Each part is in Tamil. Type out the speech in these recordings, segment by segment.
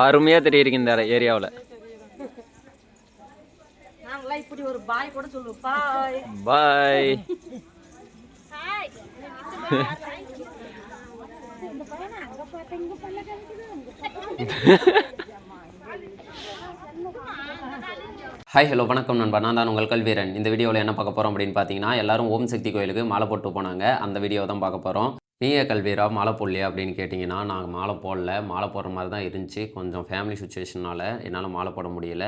அருமையாக தெரியுறீங்க இந்த ஏரியாவில். இப்படி ஒரு பாய் கூட சொல்லு. பாய் பாய். ஹாய் ஹலோ வணக்கம் நண்பா, நான் தான் உங்கள் கல்வீரன். இந்த வீடியோவில் என்ன பார்க்க போகிறோம் அப்படின்னு பார்த்தீங்கன்னா, எல்லோரும் ஓம் சக்தி கோயிலுக்கு மாலை போட்டு போனாங்க. அந்த வீடியோவை தான் பார்க்க போகிறோம். நீங்கள் கல்வீரா மாலை போடலையா அப்படின்னு கேட்டிங்கன்னா, நாங்கள் மாலை போடல. மாலை போடுற மாதிரி தான் இருந்துச்சு. கொஞ்சம் ஃபேமிலி சுச்சுவேஷனால் என்னால் மாலை போட முடியல.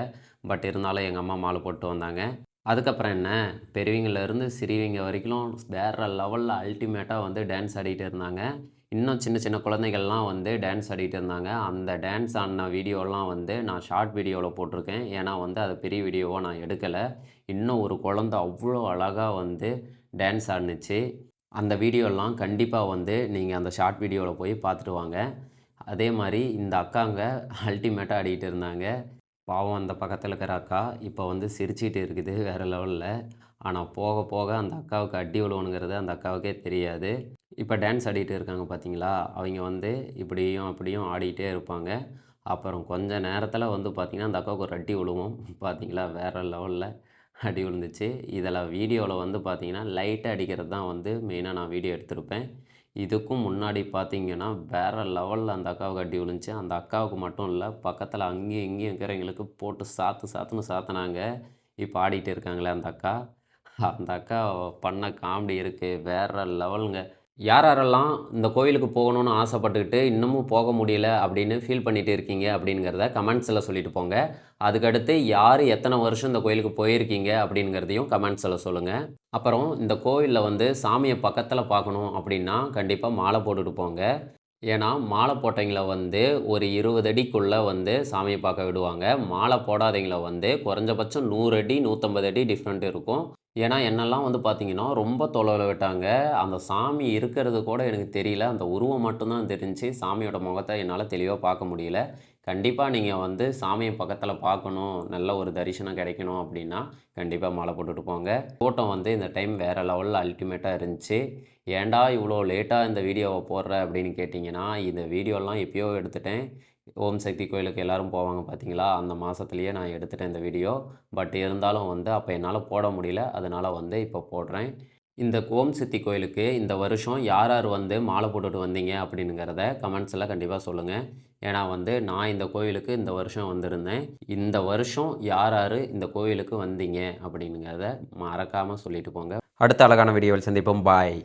பட் இருந்தாலும் எங்கள் அம்மா மாலை போட்டு வந்தாங்க. அதுக்கப்புறம் என்ன, பெரியவங்கலேருந்து சிறியவங்க வரைக்கும் வேறு லெவலில் அல்டிமேட்டாக வந்து டான்ஸ் ஆடிட்டு இருந்தாங்க. இன்னும் சின்ன சின்ன குழந்தைகள்லாம் வந்து டான்ஸ் ஆடிட்டு இருந்தாங்க. அந்த டான்ஸ் ஆடின வீடியோலாம் வந்து நான் ஷார்ட் வீடியோவில் போட்டிருக்கேன். ஏன்னா வந்து அதை பெரிய வீடியோவாக நான் எடுக்கலை. இன்னும் ஒரு குழந்த அவ்வளோ அழகாக வந்து டான்ஸ் ஆடினுச்சு. அந்த வீடியோலாம் கண்டிப்பாக வந்து நீங்கள் அந்த ஷார்ட் வீடியோவில் போய் பார்த்துட்டு வாங்க. அதே மாதிரி இந்த அக்காங்க அல்டிமேட்டாக ஆடிட்டு இருந்தாங்க. பாவம் அந்த பக்கத்தில் இருக்கிற அக்கா இப்போ வந்து சிரிச்சிட்டு இருக்குது வேறு லெவலில். ஆனால் போக போக அந்த அக்காவுக்கு அடி விழுவணுங்கிறது அந்த அக்காவுக்கே தெரியாது. இப்போ டான்ஸ் ஆடிட்டு இருக்காங்க பார்த்தீங்களா, அவங்க வந்து இப்படியும் அப்படியும் ஆடிட்டே இருப்பாங்க. அப்புறம் கொஞ்சம் நேரத்தில் வந்து பார்த்திங்கன்னா அந்த அக்காவுக்கு ஒரு அடி விழுவும். பார்த்தீங்களா, வேறு லெவலில் அடி விழுந்துச்சு. இதில் வீடியோவில் வந்து பார்த்திங்கன்னா லைட்டாக அடிக்கிறது தான் வந்து மெயினாக நான் வீடியோ எடுத்திருப்பேன். இதுக்கும் முன்னாடி பார்த்திங்கன்னா வேறு லெவலில் அந்த அக்காவுக்கு அடி விழுந்துச்சு. அந்த அக்காவுக்கு மட்டும் இல்லை, பக்கத்தில் அங்கேயும் இங்கேயும் இருக்கிறவங்களுக்கு போட்டு சாத்துன்னு சாத்தினாங்க. இப்போ ஆடிட்டு இருக்காங்களே அந்த அக்கா, அந்த அக்கா பண்ண காமெடி இருக்குது வேறு லெவலுங்க. யாரெல்லாம் இந்த கோயிலுக்கு போகணுன்னு ஆசைப்பட்டுக்கிட்டு இன்னமும் போக முடியல அப்படின்னு ஃபீல் பண்ணிகிட்டு இருக்கீங்க அப்படிங்கிறத கமெண்ட்ஸில் சொல்லிட்டு போங்க. அதுக்கடுத்து யார் எத்தனை வருஷம் இந்த கோயிலுக்கு போயிருக்கீங்க அப்படிங்கிறதையும் கமெண்ட்ஸில் சொல்லுங்கள். அப்புறம் இந்த கோவிலில் வந்து சாமியை பக்கத்தில் பார்க்கணும் அப்படின்னா கண்டிப்பாக மாலை போட்டுட்டு போங்க. ஏன்னா மாலை போட்டவங்கள வந்து ஒரு 20 அடிக்குள்ளே வந்து சாமியை பார்க்க விடுவாங்க. மாலை போடாதவங்கள வந்து குறைஞ்சபட்சம் 100 அடி 150 அடி டிஃப்ரெண்ட் இருக்கும். ஏன்னா என்னெல்லாம் வந்து பார்த்திங்கன்னா ரொம்ப தொலைவில் விட்டாங்க. அந்த சாமி இருக்கிறது கூட எனக்கு தெரியல. அந்த உருவம் மட்டும்தான் தெரிஞ்சுச்சு. சாமியோட முகத்தை என்னால் தெளிவாக பார்க்க முடியல. கண்டிப்பாக நீங்கள் வந்து சாமியை பக்கத்தில் பார்க்கணும், நல்ல ஒரு தரிசனம் கிடைக்கணும் அப்படின்னா கண்டிப்பாக மாலை போட்டுட்டு போங்க. கூட்டம் வந்து இந்த டைம் வேறு லெவலில் அல்டிமேட்டாக இருந்துச்சு. ஏன்டா இவ்வளோ லேட்டாக இந்த வீடியோவை போடுற அப்படின்னு கேட்டிங்கன்னா, இந்த வீடியோலாம் எப்போயோ எடுத்துட்டேன். ஓம் சக்தி கோயிலுக்கு எல்லோரும் போவாங்க பார்த்தீங்களா, அந்த மாதத்துலேயே நான் எடுத்துட்டேன் இந்த வீடியோ. பட் இருந்தாலும் வந்து அப்போ என்னால் போட முடியல. அதனால் வந்து இப்போ போடுறேன். இந்த ஓம் சக்தி கோயிலுக்கு இந்த வருஷம் யார் யார் வந்து மாலை போட்டுட்டு வந்தீங்க அப்படிங்கிறத கமெண்ட்ஸில் கண்டிப்பாக சொல்லுங்கள். ஏன்னா வந்து நான் இந்த கோயிலுக்கு இந்த வருஷம் வந்திருந்தேன். இந்த வருஷம் யார் யார் இந்த கோயிலுக்கு வந்தீங்க அப்படிங்கிறத மறக்காமல் சொல்லிட்டு போங்க. அடுத்த அழகான வீடியோவில் சந்திப்போம். பாய்.